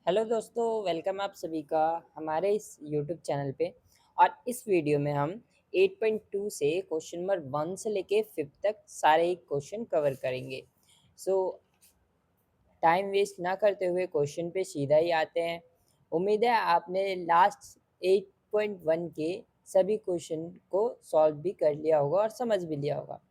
Hello दोस्तों, welcome आप सभी का हमारे इस यूट्यूब चैनल पे। और इस वीडियो में हम 8.2 से क्वेश्चन नंबर 1 से लेके 5 तक सारे क्वेश्चन कवर करेंगे। सो टाइम वेस्ट ना करते हुए क्वेश्चन पे सीधा ही आते हैं। उम्मीद है आपने लास्ट 8.1 के सभी क्वेश्चन को सॉल्व भी कर लिया होगा और समझ भी लिया होगा।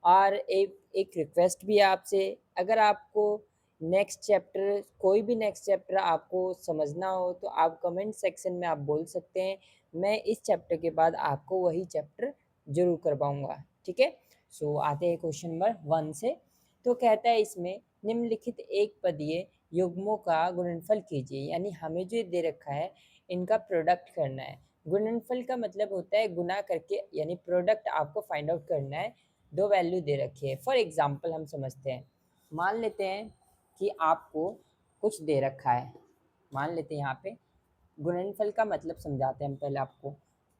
और एक रिक्वेस्ट भी है आपसे, अगर आपको नेक्स्ट चैप्टर कोई भी नेक्स्ट चैप्टर आपको समझना हो तो आप कमेंट सेक्शन में आप बोल सकते हैं। मैं इस चैप्टर के बाद आपको वही चैप्टर जरूर करवाऊँगा। ठीक है। सो आते हैं क्वेश्चन नंबर 1 से। तो कहता है इसमें निम्नलिखित एक पदीय युग्मों का गुणनफल कीजिए, यानी हमें जो दे रखा है इनका प्रोडक्ट करना है। गुणनफल का मतलब होता है गुना करके, यानी प्रोडक्ट आपको फाइंड आउट करना है। दो वैल्यू दे रखी है। फॉर एग्जाम्पल हम समझते हैं, मान लेते हैं कि आपको कुछ दे रखा है। मान लेते हैं यहाँ पे गुणनफल का मतलब समझाते हैं हम पहले आपको।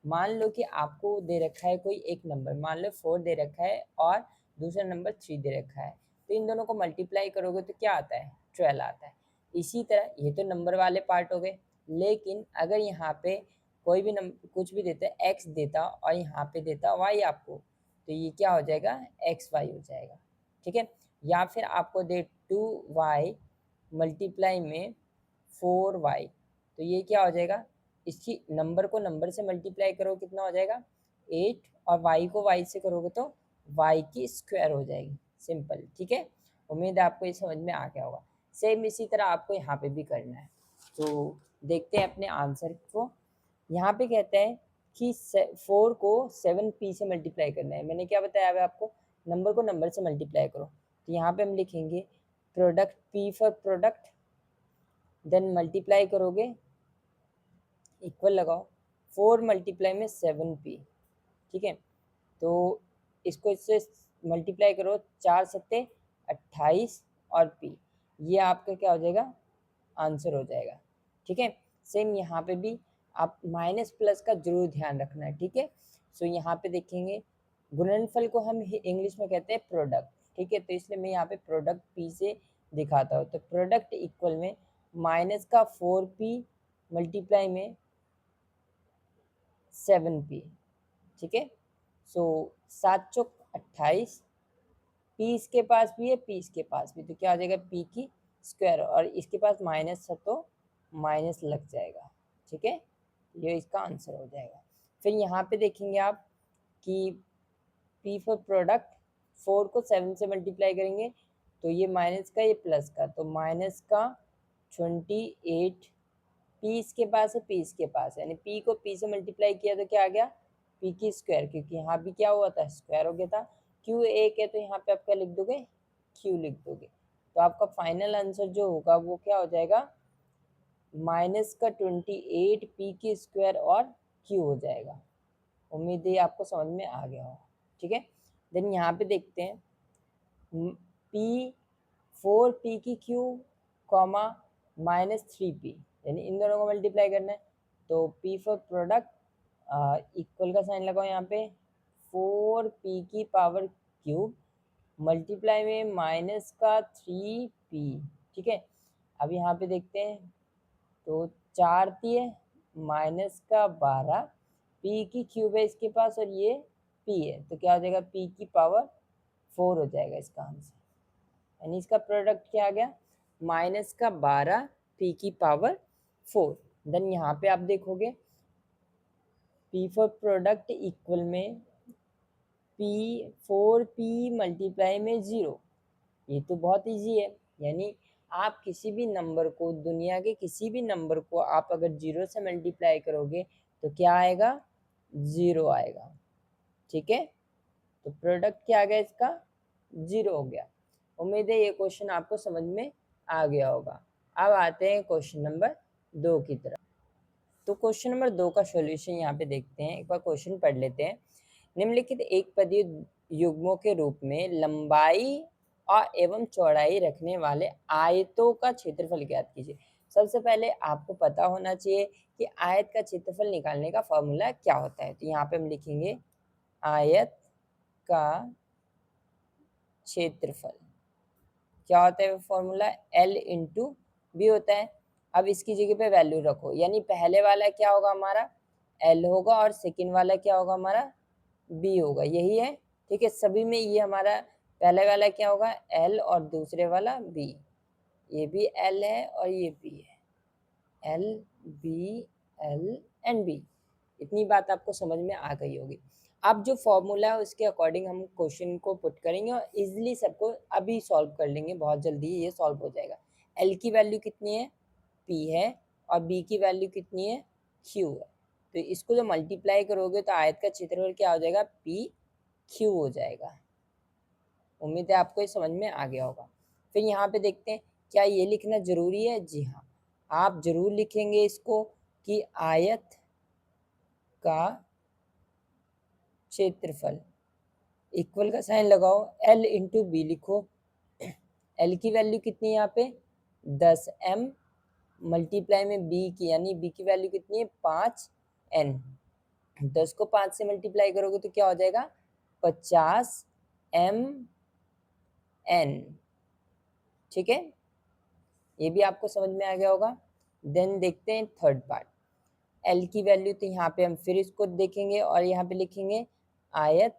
मान लो कि आपको दे रखा है कोई एक नंबर, मान लो 4 दे रखा है और दूसरा नंबर 3 दे रखा है। तो इन दोनों को मल्टीप्लाई करोगे तो क्या आता है? 12 आता है। इसी तरह ये तो नंबर वाले पार्ट हो गए, लेकिन अगर यहाँ पे कोई भी नंबर कुछ भी देता है, एक्स देता और यहाँ पे देता वाई आपको, तो ये क्या हो जाएगा? एक्स वाई हो जाएगा। ठीक है। या फिर आपको दे 2y मल्टीप्लाई में 4y, तो ये क्या हो जाएगा? इसकी नंबर को नंबर से मल्टीप्लाई करो कितना हो जाएगा? 8, और y को y से करोगे तो y की स्क्वायर हो जाएगी। सिंपल। ठीक है। उम्मीद है आपको ये समझ में आ गया होगा। सेम इसी तरह आपको यहाँ पे भी करना है। तो देखते हैं अपने आंसर को। यहाँ पे कहते हैं कि 4 को 7p से मल्टीप्लाई करना है। मैंने क्या बताया है आपको? नंबर को नंबर से मल्टीप्लाई करो। तो यहाँ पे हम लिखेंगे product, p for product, then multiply करोगे, इक्वल लगाओ 4 मल्टीप्लाई में 7p। ठीक है। तो इसको इससे मल्टीप्लाई करो, 4 सत्ते 28 और p, ये आपका क्या हो जाएगा? आंसर हो जाएगा। ठीक है। सेम यहाँ पे भी आप माइनस प्लस का जरूर ध्यान रखना है। ठीक है। सो यहाँ पे देखेंगे गुणनफल को हम इंग्लिश में कहते हैं प्रोडक्ट। ठीक है। तो इसलिए मैं यहाँ पे प्रोडक्ट पी से दिखाता हूँ। तो प्रोडक्ट इक्वल में माइनस का 4p मल्टीप्लाई में 7p। ठीक है। सो 7 चौक 28, पी इसके पास भी है, पी इसके पास भी, तो क्या आ जाएगा? पी की स्क्वायर, और इसके पास माइनस है तो माइनस लग जाएगा। ठीक है। ये इसका आंसर हो जाएगा। फिर यहाँ पे देखेंगे आप कि पी फॉर प्रोडक्ट, 4 को 7 से मल्टीप्लाई करेंगे तो ये माइनस का, ये प्लस का, तो माइनस का 28, पी इसके पास है, पी इसके पास है, यानी पी को पी से मल्टीप्लाई किया तो क्या आ गया? पी की स्क्वायर, क्योंकि यहाँ भी क्या हुआ था? स्क्वायर हो गया था। क्यू एक है तो यहाँ पे आप क्या लिख दोगे? क्यू लिख दोगे। तो आपका फाइनल आंसर जो होगा वो क्या हो जाएगा? माइनस का 28 पी की स्क्वायर और क्यू हो जाएगा। उम्मीद है आपको समझ में आ गया हो। ठीक है। देन यहाँ पे देखते हैं पी 4p की क्यू कॉमा -3p, यानी इन दोनों को मल्टीप्लाई करना है। तो p फॉर प्रोडक्ट इक्वल का साइन लगाओ यहाँ पे, 4p की पावर क्यूब मल्टीप्लाई में माइनस का 3p। ठीक है। अब यहाँ पे देखते हैं तो 4 है माइनस का 12, p की क्यूब है इसके पास और ये p है, तो क्या हो जाएगा? p की पावर 4 हो जाएगा इसका आंसर। यानी इसका प्रोडक्ट क्या आ गया? माइनस का 12 पी की पावर 4। देन यहाँ पे आप देखोगे पी फॉर प्रोडक्ट इक्वल में पी 4p मल्टीप्लाई में 0। ये तो बहुत इजी है। यानी आप किसी भी नंबर को, दुनिया के किसी भी नंबर को आप अगर 0 से मल्टीप्लाई करोगे तो क्या आएगा? 0 आएगा। ठीक है। तो प्रोडक्ट क्या आ गया इसका? 0 हो गया। उम्मीद है ये क्वेश्चन आपको समझ में आ गया होगा। अब आते हैं क्वेश्चन नंबर 2 की तरफ। तो क्वेश्चन नंबर 2 का सॉल्यूशन यहाँ पे देखते हैं। एक बार क्वेश्चन पढ़ लेते हैं। निम्नलिखित एक पदीय युग्मों के रूप में लंबाई और एवं चौड़ाई रखने वाले आयतों का क्षेत्रफल ज्ञात कीजिए। सबसे पहले आपको पता होना चाहिए कि आयत का क्षेत्रफल निकालने का फॉर्मूला क्या होता है। तो यहाँ पे हम लिखेंगे आयत का क्षेत्रफल क्या होता है? फॉर्मूला L इंटू बी होता है। अब इसकी जगह पे वैल्यू रखो, यानी पहले वाला क्या होगा हमारा L होगा और सेकंड वाला क्या होगा हमारा B होगा, यही है। ठीक है, सभी में ये हमारा पहले वाला क्या होगा L और दूसरे वाला B, ये भी L है और ये B है, L B L and B। इतनी बात आपको समझ में आ गई होगी। अब जो फॉर्मूला है उसके अकॉर्डिंग हम क्वेश्चन को पुट करेंगे और इजीली सबको अभी सॉल्व कर लेंगे, बहुत जल्दी ये सॉल्व हो जाएगा। L की वैल्यू कितनी है P है और B की वैल्यू कितनी है Q है, तो इसको जो मल्टीप्लाई करोगे तो आयत का क्षेत्रफल क्या हो जाएगा P Q हो जाएगा। उम्मीद है आपको ये समझ में आ गया होगा। फिर यहाँ पे देखते हैं क्या ये लिखना जरूरी है, जी हाँ आप जरूर लिखेंगे इसको कि आयत का क्षेत्रफल इक्वल का साइन लगाओ, L इंटू बी लिखो। L की वैल्यू कितनी है यहाँ पे 10m मल्टीप्लाई में B की, यानी B की वैल्यू कितनी है 5n। 10 को 5 से मल्टीप्लाई करोगे तो क्या हो जाएगा 50mn। ठीक है, ये भी आपको समझ में आ गया होगा। देन देखते हैं थर्ड पार्ट, L की वैल्यू, तो यहाँ पे हम फिर इसको देखेंगे और यहाँ पे लिखेंगे आयत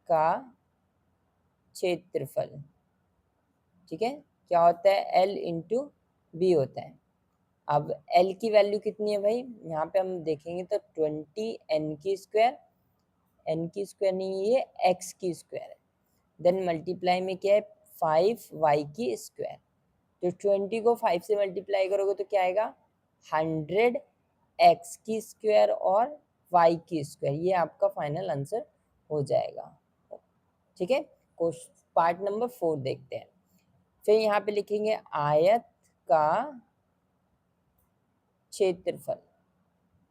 का क्षेत्रफल। ठीक है, क्या होता है L इंटू बी होता है। अब L की वैल्यू कितनी है भाई, यहाँ पे हम देखेंगे तो 20n की स्क्वायर, n की स्क्वायर नहीं ये x की स्क्वायर है। देन मल्टीप्लाई में क्या है 5y की स्क्वायर, तो 20 को 5 से मल्टीप्लाई करोगे तो क्या आएगा 100x की स्क्वायर और y की स्क्वायर, ये आपका फाइनल आंसर हो जाएगा। ठीक है, पार्ट नंबर 4 देखते हैं। फिर यहाँ पे लिखेंगे आयत का क्षेत्रफल,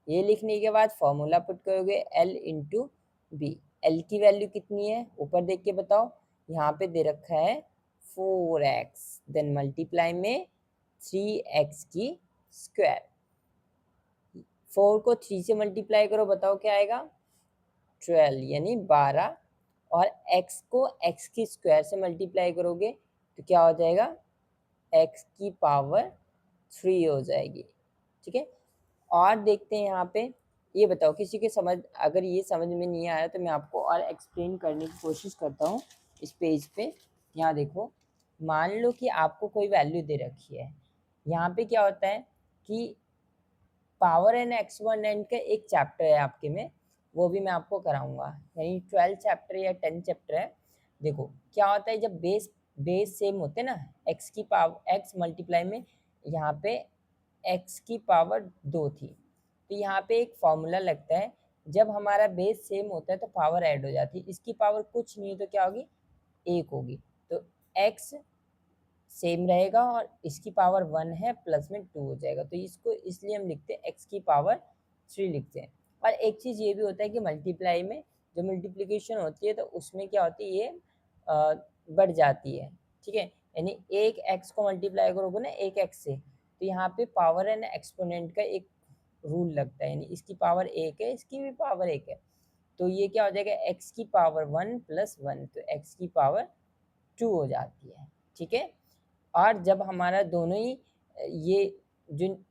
ये लिखने के बाद फॉर्मूला पुट करोगे L इंटू बी। L की वैल्यू कितनी है ऊपर देख के बताओ, यहाँ पे दे रखा है 4x, देन मल्टीप्लाई में 3x की स्क्वायर। 4 को 3 से मल्टीप्लाई करो, बताओ क्या आएगा 12 यानी 12, और x को x की स्क्वायर से मल्टीप्लाई करोगे तो क्या हो जाएगा x की पावर 3 हो जाएगी। ठीक है, और देखते हैं यहाँ पे, ये बताओ किसी के समझ, अगर ये समझ में नहीं आया तो मैं आपको और एक्सप्लेन करने की कोशिश करता हूँ इस पेज पे। यहाँ देखो, मान लो कि आपको कोई वैल्यू दे रखी है, यहाँ पे क्या होता है कि पावर एन एक्सपोनेंट एन का एक चैप्टर है आपके में, वो भी मैं आपको कराऊंगा, यानी 12 चैप्टर या 10 चैप्टर है। देखो क्या होता है जब बेस सेम होते हैं ना, एक्स की पावर एक्स मल्टीप्लाई में यहाँ पे एक्स की पावर 2 थी, तो यहाँ पे एक फॉर्मूला लगता है, जब हमारा बेस सेम होता है तो पावर ऐड हो जाती है, इसकी पावर कुछ नहीं तो क्या होगी 1 होगी, तो एक्स सेम रहेगा और इसकी पावर 1 है प्लस में 2 हो जाएगा, तो इसको इसलिए हम लिखते हैं एक्स की पावर 3 लिखते हैं। और एक चीज़ ये भी होता है कि मल्टीप्लाई में जो मल्टीप्लिकेशन होती है तो उसमें क्या होती है ये बढ़ जाती है। ठीक है, यानी एक एक्स को मल्टीप्लाई करोगे ना एक एक्स से, तो यहाँ पे पावर एंड एक्सपोनेंट का एक रूल लगता है, यानी इसकी पावर 1 है इसकी भी पावर 1 है, तो ये क्या हो जाएगा एक्स की पावर 1 प्लस 1, तो एक्स की पावर 2 हो जाती है। ठीक है, और जब हमारा दोनों ही ये जो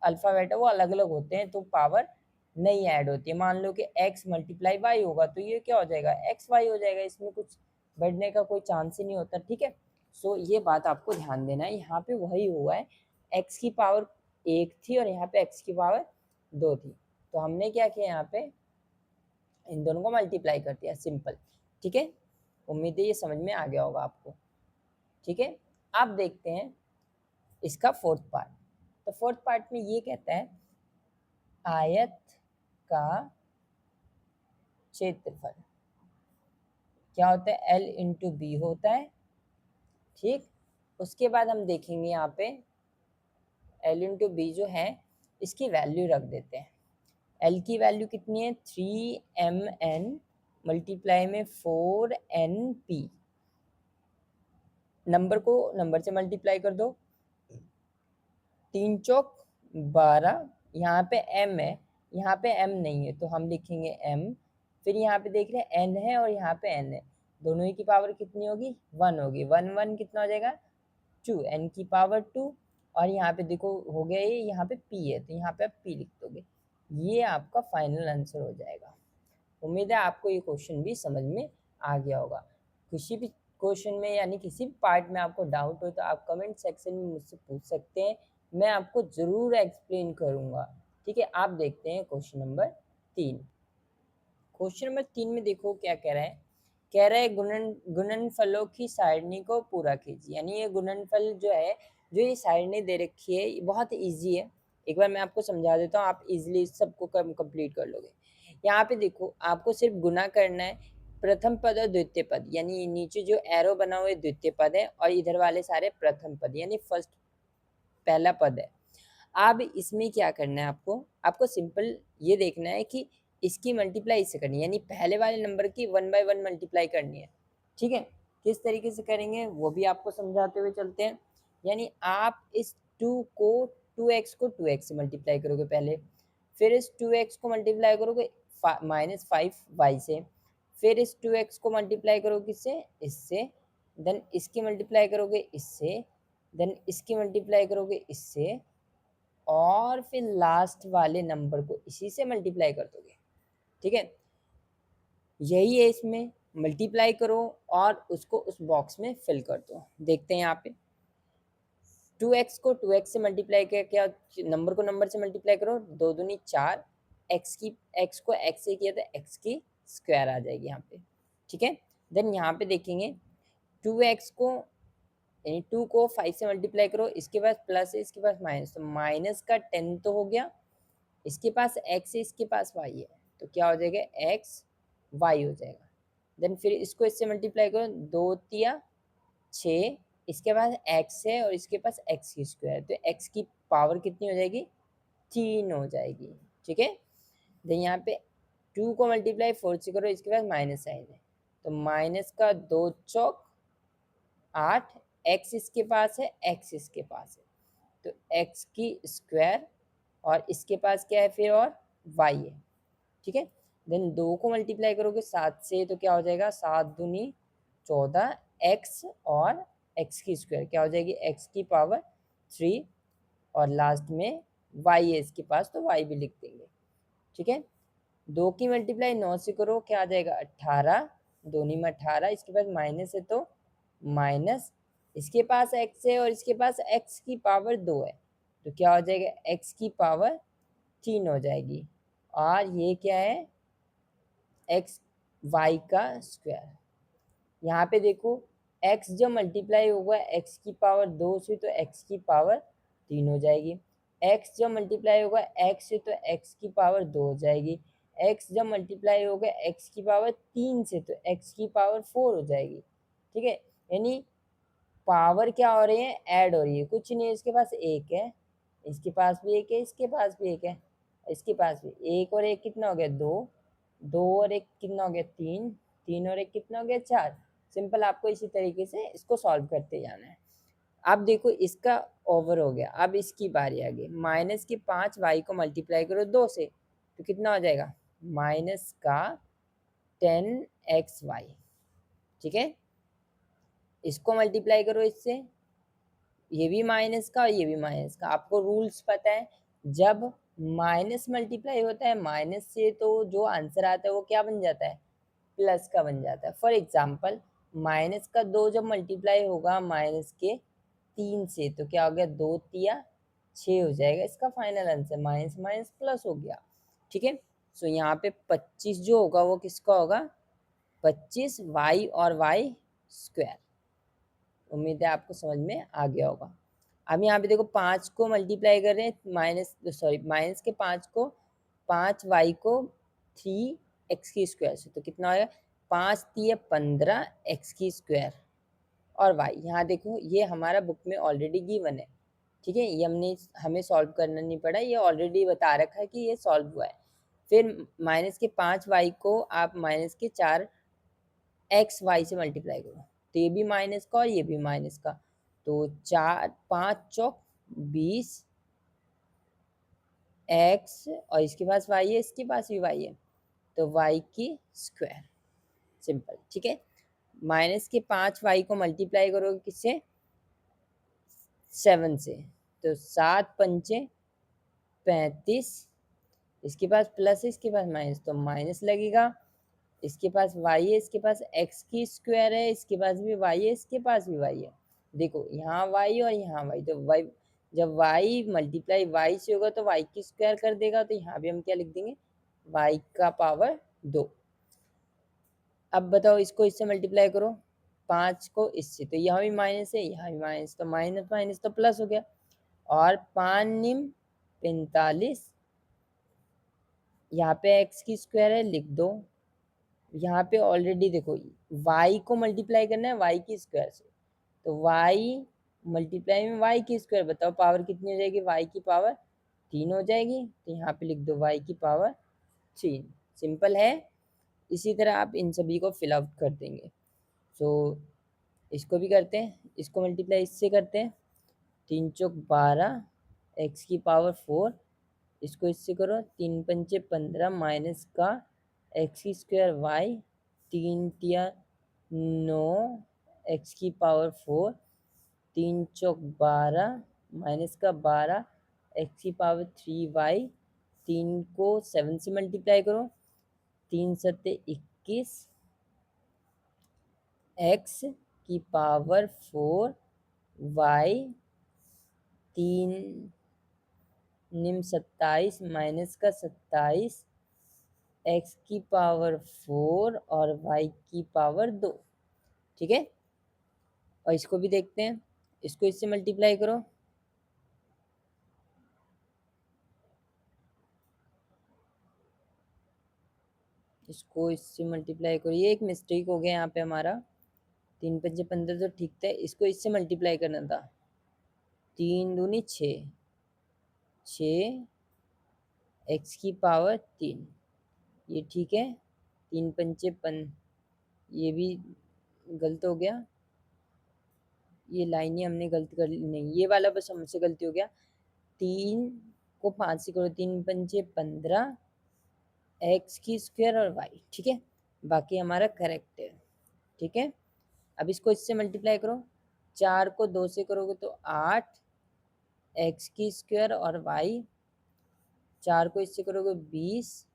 अल्फ़ाबेट है वो अलग अलग होते हैं तो पावर नहीं ऐड होती है। मान लो कि x मल्टीप्लाई वाई होगा तो ये क्या हो जाएगा एक्स वाई हो जाएगा, इसमें कुछ बढ़ने का कोई चांस ही नहीं होता। ठीक है, सो ये बात आपको ध्यान देना है, यहाँ पे वही हुआ है, x की पावर 1 थी और यहाँ पे x की पावर 2 थी, तो हमने क्या किया यहाँ पे इन दोनों को मल्टीप्लाई कर दिया, सिंपल। ठीक है, उम्मीद है ये समझ में आ गया होगा आपको। ठीक है, अब देखते हैं इसका फोर्थ पार्ट। तो फोर्थ पार्ट में ये कहता है आयत का क्षेत्रफल क्या होता है L इंटू बी होता है। ठीक, उसके बाद हम देखेंगे यहाँ पे L इंटू बी जो है इसकी वैल्यू रख देते हैं। L की वैल्यू कितनी है 3mn मल्टीप्लाई में 4np, नंबर को नंबर से मल्टीप्लाई कर दो, 3 चौक 12, यहाँ पे m है यहाँ पे m नहीं है तो हम लिखेंगे m, फिर यहाँ पे देख रहे हैं n है और यहाँ पे n है, दोनों ही की पावर कितनी होगी 1 होगी, 1 1 कितना हो जाएगा 2, n की पावर 2, और यहाँ पे देखो हो गया ये, यहाँ पे p है तो यहाँ पे आप p लिख दोगे, ये आपका फाइनल आंसर हो जाएगा। उम्मीद है आपको ये क्वेश्चन भी समझ में आ गया होगा। किसी भी क्वेश्चन में यानी किसी भी पार्ट में आपको डाउट हो तो आप कमेंट सेक्शन में मुझसे पूछ सकते हैं, मैं आपको ज़रूर एक्सप्लेन करूँगा। ठीक है, आप देखते हैं क्वेश्चन नंबर 3। क्वेश्चन नंबर 3 में देखो क्या कह रहा है, कह रहा है गुणनफलों की सारणी को पूरा कीजिए। यानी ये गुणनफल जो है, जो ये सारणी दे रखी है, ये बहुत ईजी है। एक बार मैं आपको समझा देता हूँ, आप इजीली इस सबको कंप्लीट कर लोगे। यहाँ पे देखो आपको सिर्फ गुना करना है, प्रथम पद और द्वितीय पद, यानी नीचे जो एरो बना हुआ है द्वितीय पद है और इधर वाले सारे प्रथम पद यानी फर्स्ट पहला पद है। अब इसमें क्या करना है, आपको आपको सिंपल ये देखना है कि इसकी मल्टीप्लाई इससे करनी है, यानी पहले वाले नंबर की 1/1 मल्टीप्लाई करनी है। ठीक है, किस तरीके से करेंगे वो भी आपको समझाते हुए चलते हैं। यानी आप इस 2 को 2x को 2x से मल्टीप्लाई करोगे पहले, फिर इस 2x को मल्टीप्लाई करोगे -5y से, फिर इस 2x को मल्टीप्लाई करोगे किससे, इससे, देन इसकी मल्टीप्लाई करोगे इससे, देन इसकी मल्टीप्लाई करोगे इससे, और फिर लास्ट वाले नंबर को इसी से मल्टीप्लाई कर दोगे। ठीक है, यही है इसमें, मल्टीप्लाई करो और उसको उस बॉक्स में फिल कर दो। देखते हैं यहाँ पे 2x को 2x से मल्टीप्लाई किया, क्या नंबर को नंबर से मल्टीप्लाई करो, 2 दूनी 4, x को x से किया तो x की स्क्वायर आ जाएगी यहाँ पे। ठीक है, देन यहाँ पे देखेंगे 2x को यानी 2 को 5 से मल्टीप्लाई करो, इसके पास प्लस है इसके पास माइनस, तो माइनस का 10 तो हो गया, इसके पास x है इसके पास y है, तो क्या हो जाएगा x y हो जाएगा। देन फिर इसको इससे मल्टीप्लाई करो, 2 तिया 6, इसके पास x है और इसके पास x की स्क्वायर, तो x की पावर कितनी हो जाएगी, 3 हो जाएगी। ठीक है, देन यहाँ पे 2 को मल्टीप्लाई 4 से करो, इसके पास माइनस साइन है, तो माइनस का 2 चौक 8, x इसके पास है x इसके पास है, तो x की स्क्वायर और इसके पास क्या है फिर और y है। ठीक है, देन 2 को मल्टीप्लाई करोगे 7 से, तो क्या हो जाएगा 7 दूनी 14, x और x की स्क्वायर क्या हो जाएगी x की पावर 3, और लास्ट में y है इसके पास तो y भी लिख देंगे। ठीक है, 2 की मल्टीप्लाई 9 से करो, क्या आ जाएगा 18, दोनों में 18, इसके पास माइनस है तो माइनस, इसके पास x है और इसके पास x की पावर 2 है, तो क्या हो जाएगा x की पावर 3 हो जाएगी, और ये क्या है x y का स्क्वायर। यहाँ पे देखो x जब मल्टीप्लाई होगा x की पावर 2 से तो x की पावर 3 हो जाएगी, x जब मल्टीप्लाई होगा x से तो x की पावर 2 हो जाएगी, x जब मल्टीप्लाई होगा x की पावर 3 से तो x की पावर 4 हो जाएगी। ठीक है, यानी पावर क्या हो रही है, ऐड हो रही है, कुछ नहीं है, इसके पास एक है, इसके पास भी एक है, इसके पास भी एक है, इसके पास भी एक, और एक कितना हो गया 2, 2 और एक कितना हो गया 3, 3 और एक कितना हो गया 4। सिंपल, आपको इसी तरीके से इसको सॉल्व करते जाना है। अब देखो इसका ओवर हो गया, अब इसकी बारी आ गई, माइनस के 5 वाई को मल्टीप्लाई करो 2 से, तो कितना हो जाएगा माइनस का 10xy। ठीक है, इसको मल्टीप्लाई करो इससे, ये भी माइनस का और ये भी माइनस का। आपको रूल्स पता है, जब माइनस मल्टीप्लाई होता है माइनस से तो जो आंसर आता है वो क्या बन जाता है, प्लस का बन जाता है। फॉर एग्जाम्पल माइनस का 2 जब मल्टीप्लाई होगा माइनस के 3 से, तो क्या हो गया 2 तिया 6 हो जाएगा, इसका final answer minus minus plus हो गया। ठीक है, सो यहाँ पे 25 जो होगा वो किसका होगा, 25 वाई और वाई स्क्वायर। उम्मीद है आपको समझ में आ गया होगा। अब यहाँ पे देखो 5 को मल्टीप्लाई कर रहे हैं माइनस के 5 को 5y को 3x की स्क्वायर से, तो कितना आएगा 5 तिया 15 x की स्क्वायर और y। यहाँ देखो ये हमारा बुक में ऑलरेडी गिवन है। ठीक है, ये हमें सॉल्व करना नहीं पड़ा, ये ऑलरेडी बता रखा है कि ये सॉल्व हुआ है। फिर माइनस के 5y को आप माइनस के 4 एक्स वाई से मल्टीप्लाई करो, तो ये भी माइनस का और ये भी माइनस का, तो 4 5 चौक 20 एक्स, और इसके पास वाई है इसके पास भी वाई है, तो वाई की स्क्वायर। सिंपल। ठीक है, माइनस के 5 वाई को मल्टीप्लाई करोगे किससे 7 से, तो 7 पंचे 35, इसके पास प्लस है, इसके पास माइनस, तो माइनस लगेगा। इसके पास y है, इसके पास x की स्क्वायर है, इसके पास भी y है, इसके पास भी y है। देखो यहाँ y और यहाँ y, तो y जब y मल्टीप्लाई y से होगा तो y की स्क्वायर कर देगा, तो यहाँ भी हम क्या लिख देंगे, y का पावर 2। अब बताओ इसको इससे मल्टीप्लाई करो, 5 को इससे, तो यहाँ भी माइनस है, यहाँ भी माइनस, तो माइनस माइनस तो प्लस हो गया। और 5 निम 45, यहाँ पे x की स्क्वायर है, लिख दो। यहाँ पे ऑलरेडी देखो y को मल्टीप्लाई करना है y की स्क्वायर से, तो y मल्टीप्लाई में y की स्क्वायर, बताओ पावर कितनी हो जाएगी, y की पावर 3 हो जाएगी, तो यहाँ पे लिख दो y की पावर 3। सिंपल है। इसी तरह आप इन सभी को फिल आउट कर देंगे। सो इसको भी करते हैं, इसको मल्टीप्लाई इससे करते हैं, 3 चौक 12 x की पावर 4, इसको इससे करो, 3 पंचे 15 माइनस का एक्स की स्क्वायर वाई, 3 तिया 9 एक्स की पावर 4, 3 चौक 12 माइनस का 12 एक्स की पावर 3 वाई, 3 को 7 से मल्टीप्लाई करो, 3 सत्ते 21 एक्स की पावर 4 वाई, 3 निम 27 माइनस का 27 एक्स की पावर 4 और वाई की पावर 2। ठीक है, और इसको भी देखते हैं, इसको इससे मल्टीप्लाई करो, इसको इससे मल्टीप्लाई करो, ये एक मिस्टेक हो गया यहाँ पे हमारा, 3 पंजे 15 तो ठीक था, इसको इससे मल्टीप्लाई करना था, 3 दूनी 6, 6 एक्स की पावर 3, ये ठीक है, 3 पंचे ये भी गलत हो गया, ये लाइनें हमने गलत कर ली, नहीं ये वाला बस हमसे गलती हो गया, 3 को 5 से करो, 3 पंचे 15 एक्स की स्क्वायर और वाई, ठीक है, बाकी हमारा करेक्ट है। ठीक है, अब इसको इससे मल्टीप्लाई करो, 4 को 2 से करोगे तो 8 एक्स की स्क्वायर और वाई, 4 को इससे करोगे 20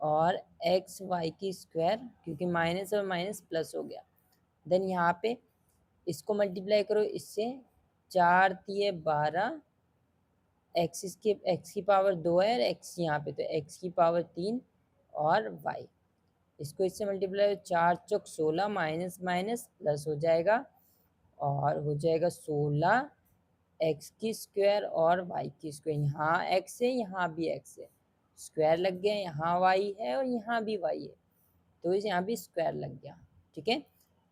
और एक्स वाई की स्क्वायर, क्योंकि माइनस और माइनस प्लस हो गया। देन यहाँ पे इसको मल्टीप्लाई करो इससे, 4 तिये 12 एक्स की पावर 2 है और एक्स यहाँ पे, तो एक्स की पावर 3 और वाई, इसको इससे मल्टीप्लाई, 4 चौक 16 माइनस माइनस प्लस हो जाएगा और हो जाएगा 16 एक्स की स्क्वायर और वाई की स्क्वायर, यहाँ एक्स है यहाँ भी एक्स है, स्क्वायर लग गया, यहाँ वाई है और यहाँ भी वाई है, तो इस यहाँ भी स्क्वायर लग गया। ठीक है,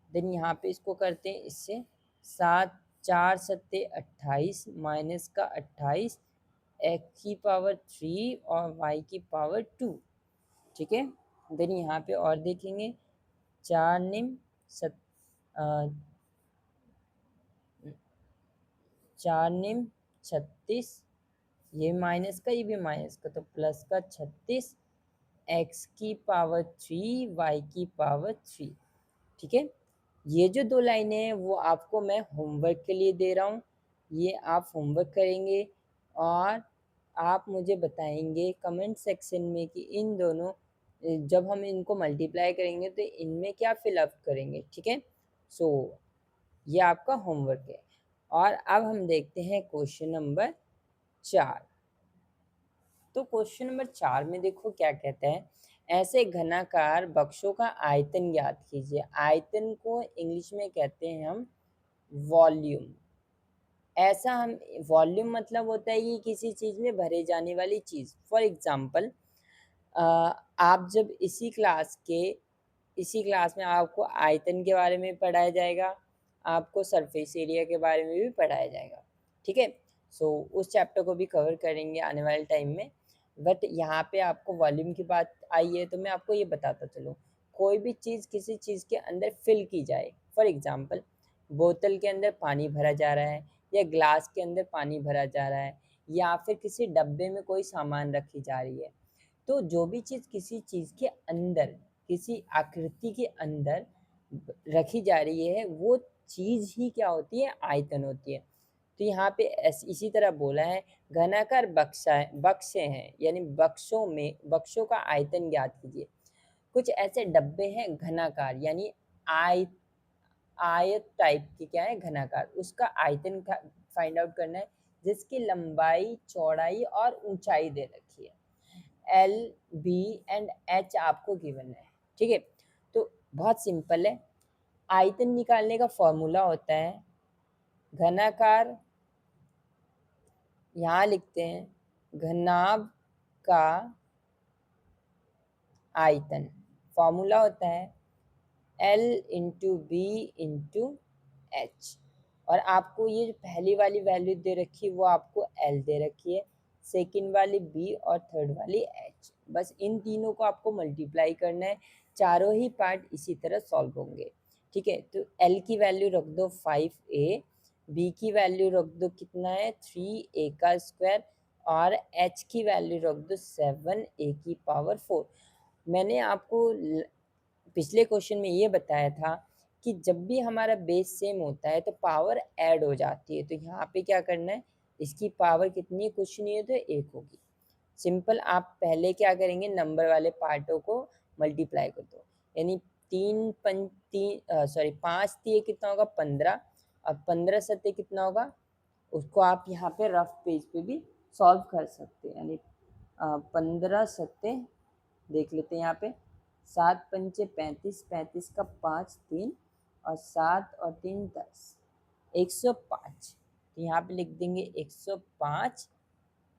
देन यहाँ पे इसको करते हैं इससे, 7 4 सत्ते 28 माइनस का 28 एक्स की पावर 3 और वाई की पावर 2। ठीक है, देन यहाँ पे और देखेंगे, 4 निम 4 निम 36, ये माइनस का ये भी माइनस का, तो प्लस का 36 एक्स की पावर 3 वाई की पावर 3। ठीक है, ये जो 2 लाइनें हैं वो आपको मैं होमवर्क के लिए दे रहा हूँ, ये आप होमवर्क करेंगे और आप मुझे बताएंगे कमेंट सेक्शन में कि इन दोनों जब हम इनको मल्टीप्लाई करेंगे तो इनमें क्या फिलअप करेंगे। ठीक है, सो ये आपका होमवर्क है। और अब हम देखते हैं क्वेश्चन नंबर 4। तो क्वेश्चन नंबर 4 में देखो क्या कहता है, ऐसे घनाकार बक्सों का आयतन ज्ञात कीजिए। आयतन को इंग्लिश में कहते हैं हम वॉल्यूम। ऐसा हम वॉल्यूम मतलब होता है कि किसी चीज़ में भरे जाने वाली चीज़। फॉर एग्जांपल आप जब इसी क्लास में आपको आयतन के बारे में पढ़ाया जाएगा, आपको सरफेस एरिया के बारे में भी पढ़ाया जाएगा। ठीक है, सो उस चैप्टर को भी कवर करेंगे आने वाले टाइम में। बट यहाँ पे आपको वॉल्यूम की बात आई है तो मैं आपको ये बताता चलूँ, कोई भी चीज़ किसी चीज़ के अंदर फिल की जाए, फॉर एग्जांपल बोतल के अंदर पानी भरा जा रहा है या ग्लास के अंदर पानी भरा जा रहा है या फिर किसी डब्बे में कोई सामान रखी जा रही है, तो जो भी चीज़ किसी चीज़ के अंदर, किसी आकृति के अंदर रखी जा रही है वो चीज़ ही क्या होती है, आयतन होती है। तो यहाँ पे इसी तरह बोला है घनाकार बक्से हैं, यानी बक्सों का आयतन ज्ञात कीजिए। कुछ ऐसे डब्बे हैं घनाकार, यानी आयत टाइप की क्या है घनाकार, उसका आयतन फाइंड आउट करना है, जिसकी लंबाई, चौड़ाई और ऊंचाई दे रखी है। एल, बी एंड एच आपको गिवन है। ठीक है, तो बहुत सिंपल है। आयतन निकालने का फॉर्मूला होता है घनाकार, यहाँ लिखते हैं घनाभ का आयतन, फॉर्मूला होता है L into b into h. और आपको ये जो पहली वाली वैल्यू दे रखी है वो आपको L दे रखी है, सेकंड वाली B और थर्ड वाली H। बस इन तीनों को आपको मल्टीप्लाई करना है, चारों ही पार्ट इसी तरह सॉल्व होंगे। ठीक है, तो L की वैल्यू रख दो 5a, B की वैल्यू रख दो कितना है 3a का स्क्वायर, और H की वैल्यू रख दो 7a की पावर 4। मैंने आपको पिछले क्वेश्चन में ये बताया था कि जब भी हमारा बेस सेम होता है तो पावर ऐड हो जाती है। तो यहाँ पे क्या करना है, इसकी पावर कितनी है, कुछ नहीं है तो 1 होगी। सिंपल, आप पहले क्या करेंगे, नंबर वाले पार्टों को मल्टीप्लाई कर दो, यानी 5 कितना होगा 15, अब 15 सत्ते कितना होगा, उसको आप यहाँ पे रफ पेज पे भी सॉल्व कर सकते हैं। यानी 15 सत्ते देख लेते हैं यहाँ पे, 7 पंचे 35, 35 का 5 3, और 7 और 3 10, 105। तो यहाँ पे लिख देंगे 105।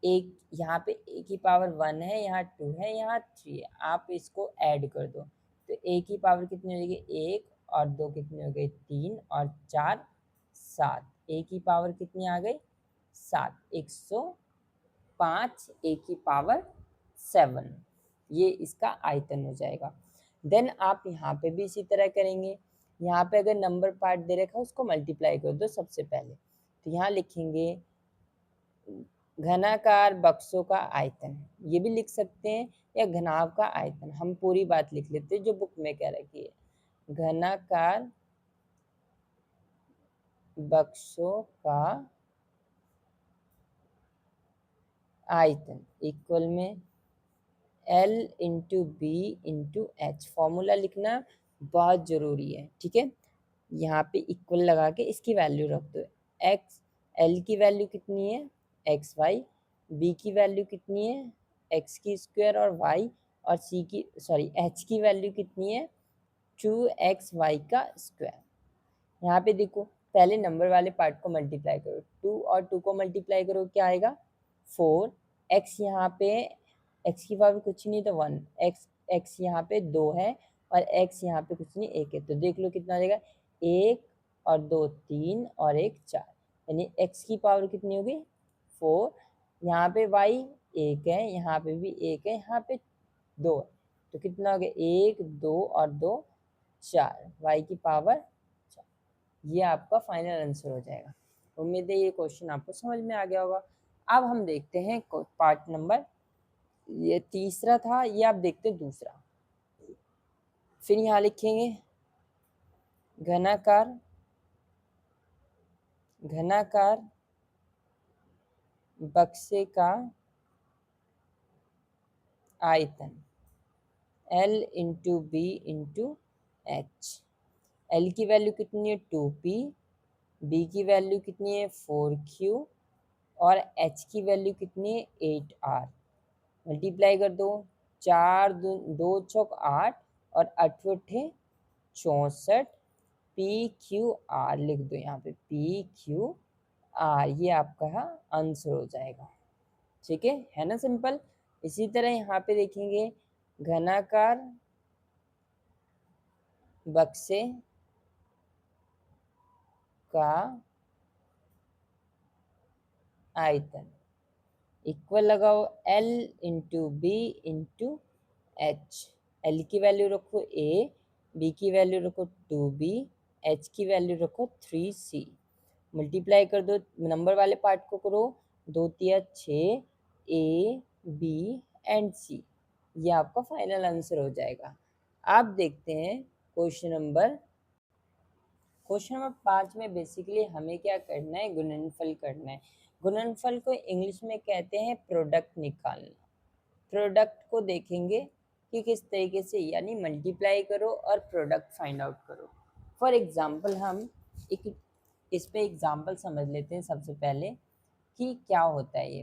एक यहाँ पे ए की पावर 1 है, यहाँ 2 है, यहाँ 3 है, आप इसको ऐड कर दो तो ए की पावर कितनी हो जाएगी 1, और 2 कितनी हो गई 3, और 4 7, ए की पावर कितनी आ गई 7, 105 ए की पावर 7, ये इसका आयतन हो जाएगा। देन आप यहाँ पे भी इसी तरह करेंगे, यहाँ पे अगर नंबर पार्ट दे रखा है उसको मल्टीप्लाई कर दो सबसे पहले। तो यहाँ लिखेंगे घनाकार बक्सों का आयतन, ये भी लिख सकते हैं, या घनाभ का आयतन, हम पूरी बात लिख लेते हैं जो बुक में कह रखी है। घनाकार बक्सों का आयतन इक्वल में L into b into h, formula लिखना बहुत ज़रूरी है। ठीक है, यहाँ पे इक्वल लगा के इसकी वैल्यू रख दो। एक्स, एल की वैल्यू कितनी है एक्स वाई, बी की वैल्यू कितनी है एक्स की स्क्वायर और वाई, और एच की वैल्यू कितनी है 2x वाई का स्क्वायर। यहाँ पे देखो, पहले नंबर वाले पार्ट को मल्टीप्लाई करो, 2 और 2 को मल्टीप्लाई करो क्या आएगा 4, x यहाँ पे x की पावर कुछ नहीं तो 1, x यहाँ पे 2 है, और x यहाँ पे कुछ नहीं 1 है, तो देख लो कितना आ जाएगा 1 और 2 3 और 1 4, यानी x की पावर कितनी होगी 4। यहाँ पे y 1 है, यहाँ पे भी 1 है, यहाँ पे 2 है, तो कितना हो गया 1 2 और 2 4, y की पावर 4। ये आपका फाइनल आंसर हो जाएगा। उम्मीद है ये क्वेश्चन आपको समझ में आ गया होगा। अब हम देखते हैं पार्ट नंबर, ये तीसरा था, ये आप देखते हैं दूसरा। फिर यहाँ लिखेंगे घनाकार घनाकार बक्से का आयतन L into b into h. L की वैल्यू कितनी है 2p, बी की वैल्यू कितनी है 4q, और एच की वैल्यू कितनी है 8r। मल्टीप्लाई कर दो, 4 2 चौक 8 और 8 64, पी क्यू आर लिख दो यहाँ पे पी क्यू आर, ये आपका आंसर हो जाएगा। ठीक है ना सिंपल। इसी तरह यहाँ पे देखेंगे घनाकार बक्से का आयतन इक्वल लगाओ L into b into h. L की वैल्यू रखो a, बी की वैल्यू रखो 2b, एच की वैल्यू रखो 3c। मल्टीप्लाई कर दो, नंबर वाले पार्ट को करो, 2 तिया 6, ए बी एंड सी, ये आपका फाइनल आंसर हो जाएगा। आप देखते हैं क्वेश्चन नंबर क्वेश्चन नंबर 5 में बेसिकली हमें क्या करना है, गुणनफल करना है। गुणनफल को इंग्लिश में कहते हैं प्रोडक्ट निकालना। प्रोडक्ट को देखेंगे कि किस तरीके से, यानी मल्टीप्लाई करो और प्रोडक्ट फाइंड आउट करो। फॉर एग्जांपल हम एक इस पे एग्जांपल समझ लेते हैं सबसे पहले कि क्या होता है ये।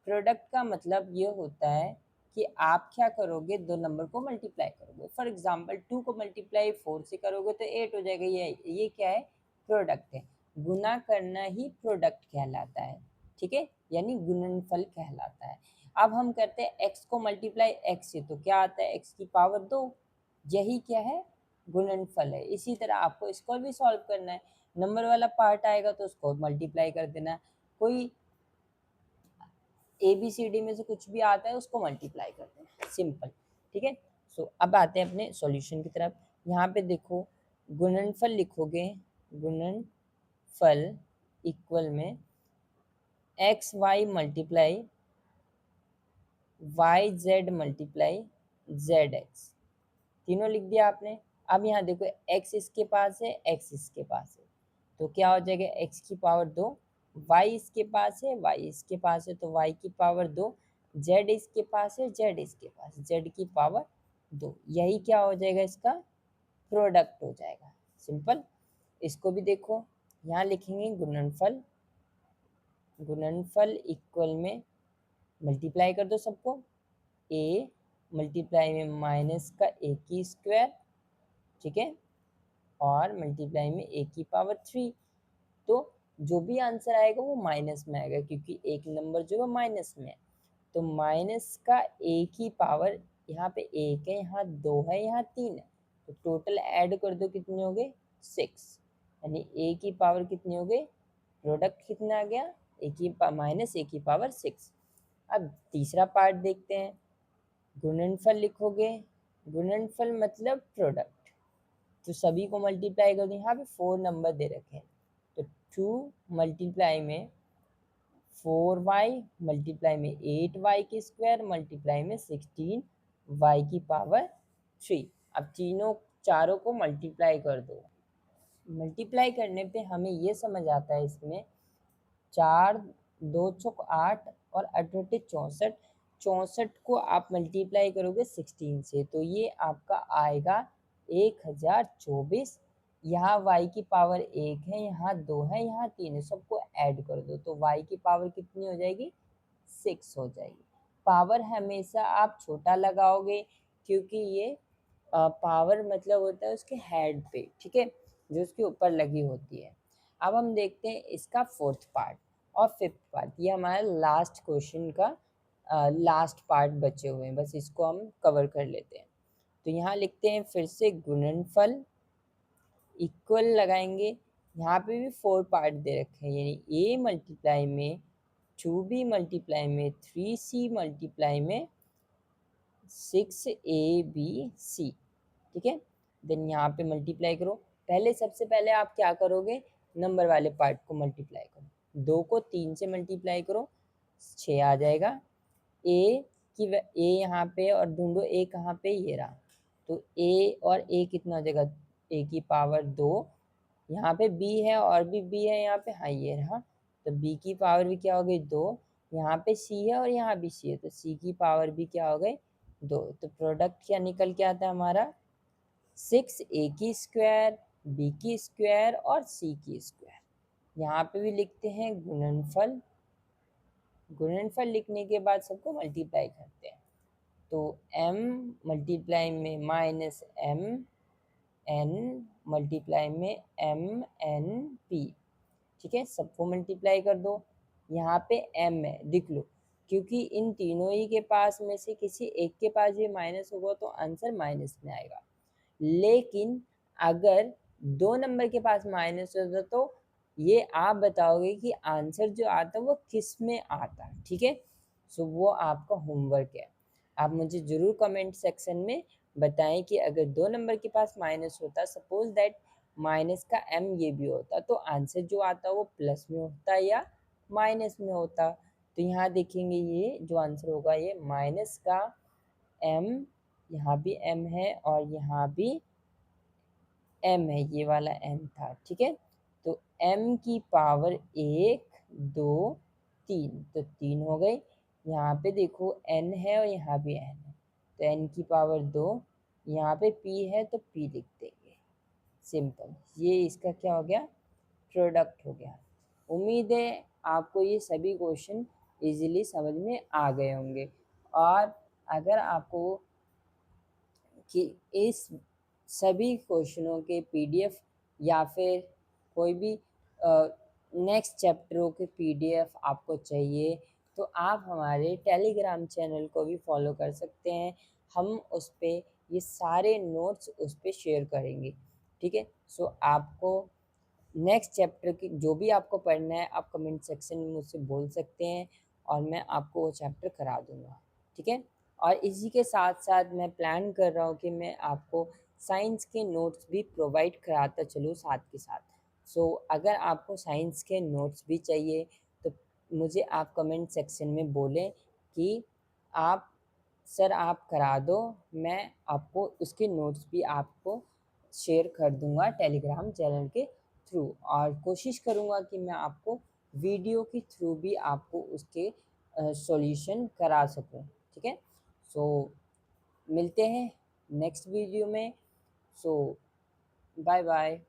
प्रोडक्ट का मतलब ये होता है कि आप क्या करोगे, दो नंबर को मल्टीप्लाई करोगे। फॉर एग्जांपल 2 को मल्टीप्लाई 4 से करोगे तो 8 हो जाएगा। ये क्या है, प्रोडक्ट है। गुना करना ही प्रोडक्ट कहलाता है, ठीक है, यानी गुणनफल कहलाता है। अब हम करते हैं x को मल्टीप्लाई x से, तो क्या आता है, x की पावर 2। यही क्या है, गुणनफल है। इसी तरह आपको इसको भी सॉल्व करना है। नंबर वाला पार्ट आएगा तो उसको मल्टीप्लाई कर देना है। कोई ABCD में से कुछ भी आता है उसको मल्टीप्लाई कर देना, सिंपल, ठीक है। सो अब आते हैं अपने सॉल्यूशन की तरफ। यहाँ पे देखो, गुणनफल लिखोगे, गुणनफल इक्वल में x y multiply y z multiply z x, तीनों लिख दिया आपने। अब यहाँ देखो, x इसके पास है, x इसके पास है, तो क्या हो जाएगा, x की पावर 2। y इसके पास है, y इसके पास है, तो y की पावर 2। z इसके पास है, z इसके पास, z की पावर 2। यही क्या हो जाएगा, इसका प्रोडक्ट हो जाएगा, सिंपल। इसको भी देखो, यहाँ लिखेंगे गुणनफल, गुणनफल इक्वल में मल्टीप्लाई कर दो सबको, a मल्टीप्लाई में माइनस का a की स्क्वायर, ठीक है, और मल्टीप्लाई में a की पावर 3। तो जो भी आंसर आएगा वो माइनस में आएगा, क्योंकि एक नंबर जो है माइनस में है। तो माइनस का a की पावर, यहाँ पे 1 है, यहाँ 2 है, यहाँ 3 है, तो टोटल ऐड कर दो, कितने हो गए, 6। यानी a की पावर कितनी हो गई, प्रोडक्ट कितना आ गया, माइनस a की पावर 6। अब तीसरा पार्ट देखते हैं। गुणनफल लिखोगे, गुणनफल मतलब प्रोडक्ट, तो सभी को मल्टीप्लाई कर दो। यहाँ पे 4 नंबर दे रखे हैं, तो 2 मल्टीप्लाई में 4y मल्टीप्लाई में 8y की स्क्वायर मल्टीप्लाई में 16y की पावर 3। अब तीनों चारों को मल्टीप्लाई कर दो। मल्टीप्लाई करने पे हमें ये समझ आता है, इसमें 4 2 चौक 8 और 8 64, 64 को आप मल्टीप्लाई करोगे 16 से, तो ये आपका आएगा 1024। यहाँ y की पावर 1 है, यहाँ 2 है, यहाँ 3 है, सबको ऐड कर दो, तो y की पावर कितनी हो जाएगी, 6 हो जाएगी। पावर हमेशा आप छोटा लगाओगे, क्योंकि ये पावर मतलब होता है उसके हेड पे, ठीक है, जो उसके ऊपर लगी होती है। अब हम देखते हैं इसका फोर्थ पार्ट और फिफ्थ पार्ट। ये हमारा लास्ट क्वेश्चन का लास्ट पार्ट बचे हुए हैं, बस इसको हम कवर कर लेते हैं। तो यहाँ लिखते हैं फिर से, गुणनफल इक्वल लगाएंगे। यहाँ पे भी 4 पार्ट दे रखे हैं, यानी a मल्टीप्लाई में 2b मल्टीप्लाई में 3c मल्टीप्लाई में 6abc, ठीक है। देन यहाँ पे मल्टीप्लाई करो। पहले सबसे पहले आप क्या करोगे, नंबर वाले पार्ट को मल्टीप्लाई करो। 2 को 3 से मल्टीप्लाई करो, 6 आ जाएगा। ए की ए यहाँ पे, और ढूंढो ए कहाँ पे, ये रहा। तो ए और ए कितना हो जाएगा, ए की पावर 2। यहाँ पे बी है और भी बी है यहाँ पे, हाँ ये रहा, तो बी की पावर भी क्या हो गई, 2। यहाँ पे सी है और यहाँ भी सी है, तो सी की पावर भी क्या हो गई, 2। तो प्रोडक्ट क्या निकल के आता है हमारा, 6a की स्क्वायर, b की स्क्वायर और c की स्क्वायर। यहाँ पे भी लिखते हैं गुणनफल, गुणनफल लिखने के बाद सबको मल्टीप्लाई करते हैं। तो m मल्टीप्लाई में माइनस m n मल्टीप्लाई में m n p, ठीक है, सबको मल्टीप्लाई कर दो। यहाँ पे m है, देख लो, क्योंकि इन तीनों ही के पास में से किसी एक के पास भी माइनस होगा तो आंसर माइनस में आएगा। लेकिन अगर 2 नंबर के पास माइनस होता तो ये आप बताओगे कि आंसर जो आता है वो किस में आता है, ठीक है। सो वो आपका होमवर्क है। आप मुझे ज़रूर कमेंट सेक्शन में बताएं कि अगर 2 नंबर के पास माइनस होता, सपोज दैट माइनस का m ये भी होता, तो आंसर जो आता वो प्लस में होता या माइनस में होता। तो यहाँ देखेंगे, ये जो आंसर होगा ये माइनस का m, यहाँ भी m है और यहाँ भी m है, ये वाला m था, ठीक है। तो m की पावर 1 2 3, तो 3 हो गई। यहाँ पे देखो n है और यहाँ भी n है, तो n की पावर 2, यहाँ पे p है तो p लिख देंगे, सिंपल। ये इसका क्या हो गया, प्रोडक्ट हो गया। उम्मीद है आपको ये सभी क्वेश्चन इजीली समझ में आ गए होंगे। और अगर आपको कि इस सभी क्वेश्चनों के पीडीएफ या फिर कोई भी नेक्स्ट चैप्टरों के पीडीएफ आपको चाहिए, तो आप हमारे टेलीग्राम चैनल को भी फॉलो कर सकते हैं। हम उस पर ये सारे नोट्स उस पर शेयर करेंगे, ठीक है। सो आपको नेक्स्ट चैप्टर की जो भी आपको पढ़ना है, आप कमेंट सेक्शन में मुझसे बोल सकते हैं और मैं आपको वो चैप्टर करा दूँगा, ठीक है। और इसी के साथ-साथ मैं प्लान कर रहा हूँ कि मैं आपको साइंस के नोट्स भी प्रोवाइड कराता चलूँ साथ के साथ। सो अगर आपको साइंस के नोट्स भी चाहिए, तो मुझे आप कमेंट सेक्शन में बोलें कि आप सर आप करा दो, मैं आपको उसके नोट्स भी आपको शेयर कर दूँगा टेलीग्राम चैनल के थ्रू, और कोशिश करूँगा कि मैं आपको वीडियो के थ्रू भी आपको उसके सॉल्यूशन करा सकूँ, ठीक है। सो मिलते हैं नेक्स्ट वीडियो में। सो बाय बाय।